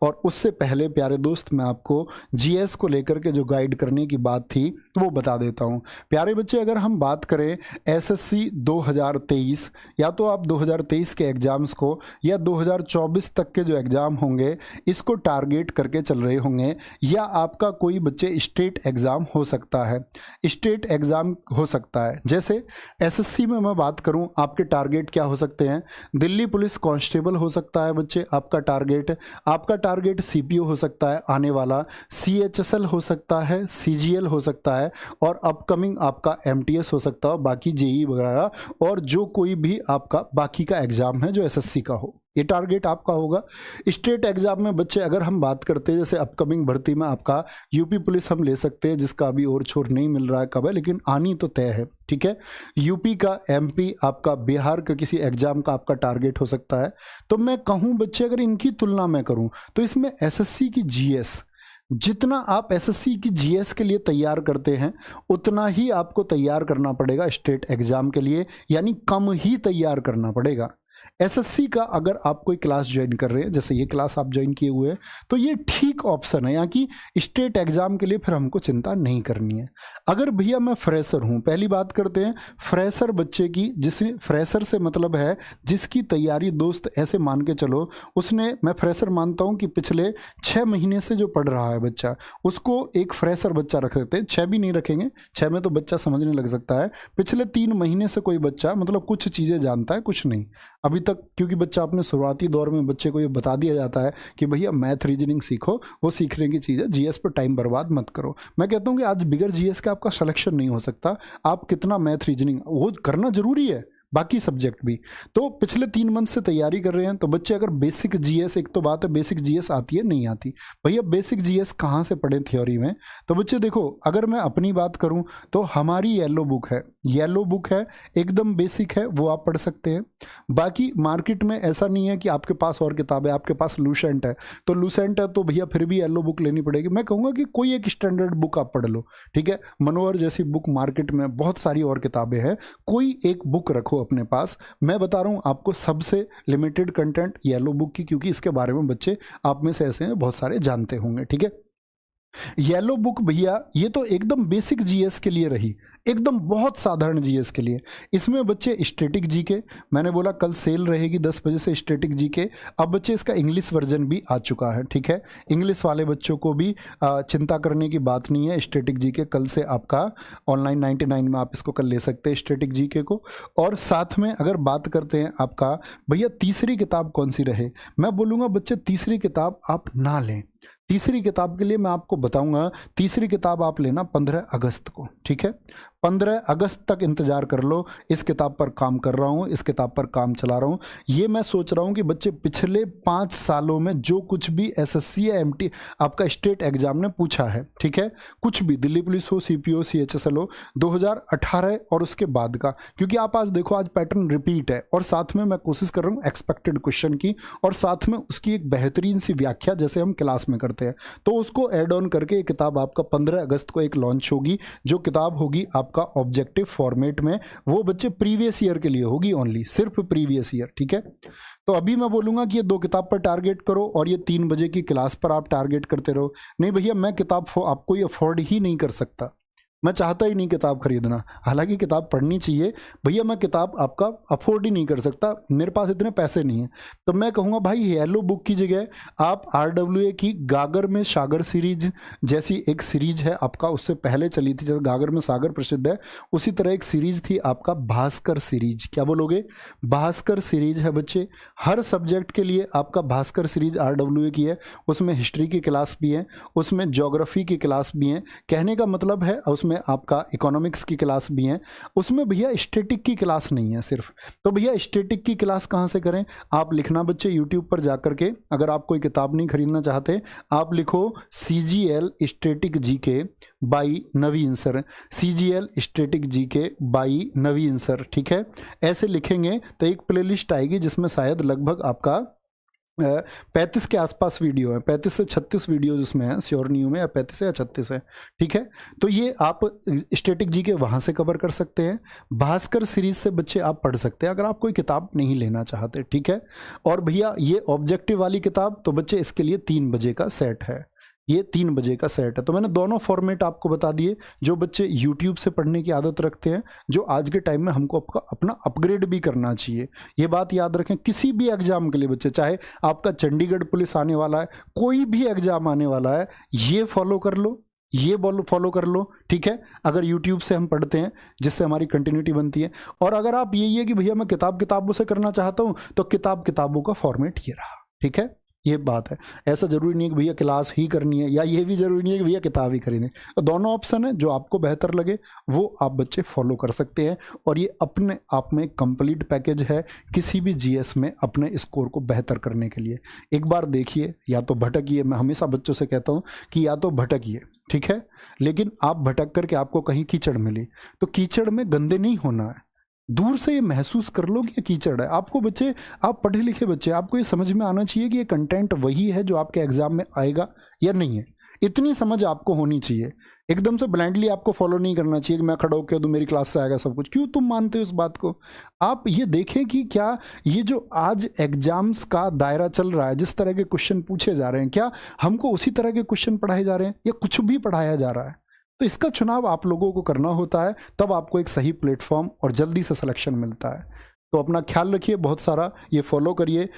और उससे पहले प्यारे दोस्त मैं आपको जीएस को लेकर के जो गाइड करने की बात थी वो बता देता हूँ। प्यारे बच्चे, अगर हम बात करें एसएससी 2023 या तो आप 2023 के एग्जाम्स को या 2024 तक के जो एग्ज़ाम होंगे इसको टारगेट करके चल रहे होंगे, या आपका कोई बच्चे स्टेट एग्ज़ाम हो सकता है, स्टेट एग्ज़ाम हो सकता है। जैसे एसएससी में मैं बात करूं, आपके टारगेट क्या हो सकते हैं? दिल्ली पुलिस कांस्टेबल हो सकता है बच्चे आपका टारगेट सीपीओ हो सकता है आने वाला, सीएचएसएल हो सकता है, सीजीएल हो सकता है, और अपकमिंग आपका एमटीएस हो सकता है, बाकी जेई वगैरह, और जो कोई भी आपका बाकी का एग्ज़ाम है जो एसएससी का हो, ये टारगेट आपका होगा। स्टेट एग्जाम में बच्चे अगर हम बात करते हैं, जैसे अपकमिंग भर्ती में आपका यूपी पुलिस हम ले सकते हैं, जिसका अभी और छोर नहीं मिल रहा है कब है, लेकिन आनी तो तय है, ठीक है। यूपी का, एमपी आपका, बिहार का किसी एग्जाम का आपका टारगेट हो सकता है। तो मैं कहूँ बच्चे, अगर इनकी तुलना मैं करूँ तो इसमें एसएससी की जीएस, जितना आप एसएससी की जीएस के लिए तैयार करते हैं उतना ही आपको तैयार करना पड़ेगा स्टेट एग्जाम के लिए, यानी कम ही तैयार करना पड़ेगा। एसएससी का अगर आप कोई क्लास ज्वाइन कर रहे हैं, जैसे ये क्लास आप ज्वाइन किए हुए हैं, तो ये ठीक ऑप्शन है, यहाँ की स्टेट एग्जाम के लिए फिर हमको चिंता नहीं करनी है। अगर भैया मैं फ्रेशर हूँ, पहली बात करते हैं फ्रेशर बच्चे की, जिसने फ्रेशर से मतलब है जिसकी तैयारी दोस्त ऐसे मान के चलो, उसने, मैं फ्रेशर मानता हूँ कि पिछले 6 महीने से जो पढ़ रहा है बच्चा, उसको एक फ्रेशर बच्चा रख सकते हैं। 6 भी नहीं रखेंगे, 6 में तो बच्चा समझने लग सकता है। पिछले 3 महीने से कोई बच्चा मतलब कुछ चीज़ें जानता है, कुछ नहीं अभी तक, क्योंकि बच्चा अपने शुरुआती दौर में बच्चे को ये बता दिया जाता है कि भैया मैथ रीजनिंग सीखो, वो सीखने की चीज़ है, जीएस पर टाइम बर्बाद मत करो। मैं कहता हूँ कि आज बिगर जीएस का आपका सिलेक्शन नहीं हो सकता, आप कितना मैथ रीजनिंग वो करना जरूरी है, बाकी सब्जेक्ट भी। तो पिछले 3 मंथ से तैयारी कर रहे हैं, तो बच्चे अगर बेसिक जीएस, एक तो बात है बेसिक जीएस आती है नहीं आती, भैया बेसिक जीएस कहाँ से पढ़ें थ्योरी में? तो बच्चे देखो, अगर मैं अपनी बात करूँ तो हमारी येलो बुक है, येलो बुक है, एकदम बेसिक है, वो आप पढ़ सकते हैं। बाकी मार्केट में ऐसा नहीं है कि आपके पास और किताब है, आपके पास लूसेंट है, तो लूसेंट है तो भैया फिर भी येलो बुक लेनी पड़ेगी। मैं कहूँगा कि कोई एक स्टैंडर्ड बुक आप पढ़ लो, ठीक है। मनोहर जैसी बुक मार्केट में बहुत सारी और किताबें हैं, कोई एक बुक रखो अपने पास। मैं बता रहा हूँ आपको सबसे लिमिटेड कंटेंट येलो बुक की, क्योंकि इसके बारे में बच्चे आप में से ऐसे हैं बहुत सारे जानते होंगे, ठीक है। येलो बुक भैया ये तो एकदम बेसिक जीएस के लिए रही, एकदम बहुत साधारण जीएस के लिए। इसमें बच्चे स्टैटिक जीके, मैंने बोला कल सेल रहेगी 10 बजे से स्टैटिक जीके। अब बच्चे इसका इंग्लिश वर्जन भी आ चुका है, ठीक है। इंग्लिश वाले बच्चों को भी चिंता करने की बात नहीं है, स्टैटिक जीके कल से आपका ऑनलाइन 99 में आप इसको कल ले सकते हैं स्टैटिक जीके को। और साथ में अगर बात करते हैं आपका भैया तीसरी किताब कौन सी रहे, मैं बोलूँगा बच्चे तीसरी किताब आप ना लें। तीसरी किताब के लिए मैं आपको बताऊंगा, तीसरी किताब आप लेना 15 अगस्त को, ठीक है। 15 अगस्त तक इंतजार कर लो, इस किताब पर काम कर रहा हूँ, इस किताब पर काम चला रहा हूँ। ये मैं सोच रहा हूँ कि बच्चे पिछले 5 सालों में जो कुछ भी एसएससी या एमटी आपका स्टेट एग्जाम ने पूछा है, ठीक है, कुछ भी, दिल्ली पुलिस हो, सीपीओ, सीएचएसएल हो, 2018 और उसके बाद का, क्योंकि आप आज देखो आज पैटर्न रिपीट है, और साथ में मैं कोशिश कर रहा हूँ एक्सपेक्टेड क्वेश्चन की, और साथ में उसकी एक बेहतरीन सी व्याख्या जैसे हम क्लास में करते हैं, तो उसको ऐड ऑन करके एक किताब आपका 15 अगस्त को एक लॉन्च होगी। जो किताब होगी आपका ऑब्जेक्टिव फॉर्मेट में, वो बच्चे प्रीवियस ईयर के लिए होगी, ओनली सिर्फ प्रीवियस ईयर, ठीक है। तो अभी मैं बोलूंगा कि ये 2 किताब पर टारगेट करो और ये 3 बजे की क्लास पर आप टारगेट करते रहो। नहीं भैया मैं किताब आपको ये अफोर्ड ही नहीं कर सकता, मैं चाहता ही नहीं किताब खरीदना, हालांकि किताब पढ़नी चाहिए भैया, मैं किताब आपका अफोर्ड ही नहीं कर सकता, मेरे पास इतने पैसे नहीं हैं। तो मैं कहूँगा भाई येलो बुक की जगह आप RWA की गागर में सागर सीरीज जैसी एक सीरीज है आपका, उससे पहले चली थी, जैसे गागर में सागर प्रसिद्ध है, उसी तरह एक सीरीज थी आपका भास्कर सीरीज। क्या बोलोगे? भास्कर सीरीज है बच्चे, हर सब्जेक्ट के लिए आपका भास्कर सीरीज RWA की है, उसमें हिस्ट्री की क्लास भी है, उसमें ज्योग्राफी की क्लास भी है, कहने का मतलब है उसमें आपका इकोनॉमिक्स की क्लास भी है, उसमें भैया स्टैटिक की क्लास नहीं है सिर्फ। तो भैया स्टैटिक की क्लास कहाँ से करें? आप लिखना बच्चे यूट्यूब पर जाकर के, अगर आप कोई किताब नहीं खरीदना चाहते, आप लिखो CGL static GK by Naveen sir, CGL static GK by Naveen sir, ठीक है। ऐसे लिखेंगे तो एक प्लेलिस्ट आएगी जिसमें शायद लगभग आपका 35 के आसपास वीडियो है, 35 से 36 वीडियो जिसमें है, श्योर नहीं हूँ मैं, या 35 है या 36 है, ठीक है। तो ये आप स्टैटिक जीके वहाँ से कवर कर सकते हैं। भास्कर सीरीज से बच्चे आप पढ़ सकते हैं अगर आप कोई किताब नहीं लेना चाहते, ठीक है। और भैया ये ऑब्जेक्टिव वाली किताब तो बच्चे इसके लिए 3 बजे का सेट है, ये 3 बजे का सेट है। तो मैंने दोनों फॉर्मेट आपको बता दिए। जो बच्चे YouTube से पढ़ने की आदत रखते हैं, जो आज के टाइम में हमको अपना अपग्रेड भी करना चाहिए, ये बात याद रखें। किसी भी एग्जाम के लिए बच्चे, चाहे आपका चंडीगढ़ पुलिस आने वाला है, कोई भी एग्जाम आने वाला है, ये फॉलो कर लो, ये फॉलो कर लो, ठीक है। अगर YouTube से हम पढ़ते हैं जिससे हमारी कंटिन्यूटी बनती है। और अगर आप यही है कि भैया मैं किताबों से करना चाहता हूँ, तो किताबों का फॉर्मेट ये रहा, ठीक है। ये बात है, ऐसा जरूरी नहीं है कि भैया क्लास ही करनी है, या ये भी जरूरी नहीं है कि भैया किताब ही खरीदें। तो दोनों ऑप्शन है, जो आपको बेहतर लगे वो आप बच्चे फॉलो कर सकते हैं। और ये अपने आप में कंप्लीट पैकेज है किसी भी जीएस में अपने स्कोर को बेहतर करने के लिए। एक बार देखिए, या तो भटकिए, मैं हमेशा बच्चों से कहता हूँ कि या तो भटकिए, ठीक है, लेकिन आप भटक करके आपको कहीं कीचड़ मिली, तो कीचड़ में गंदे नहीं होना है, दूर से ये महसूस कर लो कि ये कीचड़ है। आपको बच्चे, आप पढ़े लिखे बच्चे, आपको ये समझ में आना चाहिए कि ये कंटेंट वही है जो आपके एग्जाम में आएगा या नहीं है, इतनी समझ आपको होनी चाहिए। एकदम से ब्लाइंडली आपको फॉलो नहीं करना चाहिए कि मैं खड़ा होकर दूं मेरी क्लास से आएगा सब कुछ। क्यों तुम मानते हो इस बात को? आप ये देखें कि क्या ये जो आज एग्जाम्स का दायरा चल रहा है, जिस तरह के क्वेश्चन पूछे जा रहे हैं, क्या हमको उसी तरह के क्वेश्चन पढ़ाए जा रहे हैं या कुछ भी पढ़ाया जा रहा है? तो इसका चुनाव आप लोगों को करना होता है, तब आपको एक सही प्लेटफॉर्म और जल्दी से सिलेक्शन मिलता है। तो अपना ख्याल रखिए, बहुत सारा ये फॉलो करिए।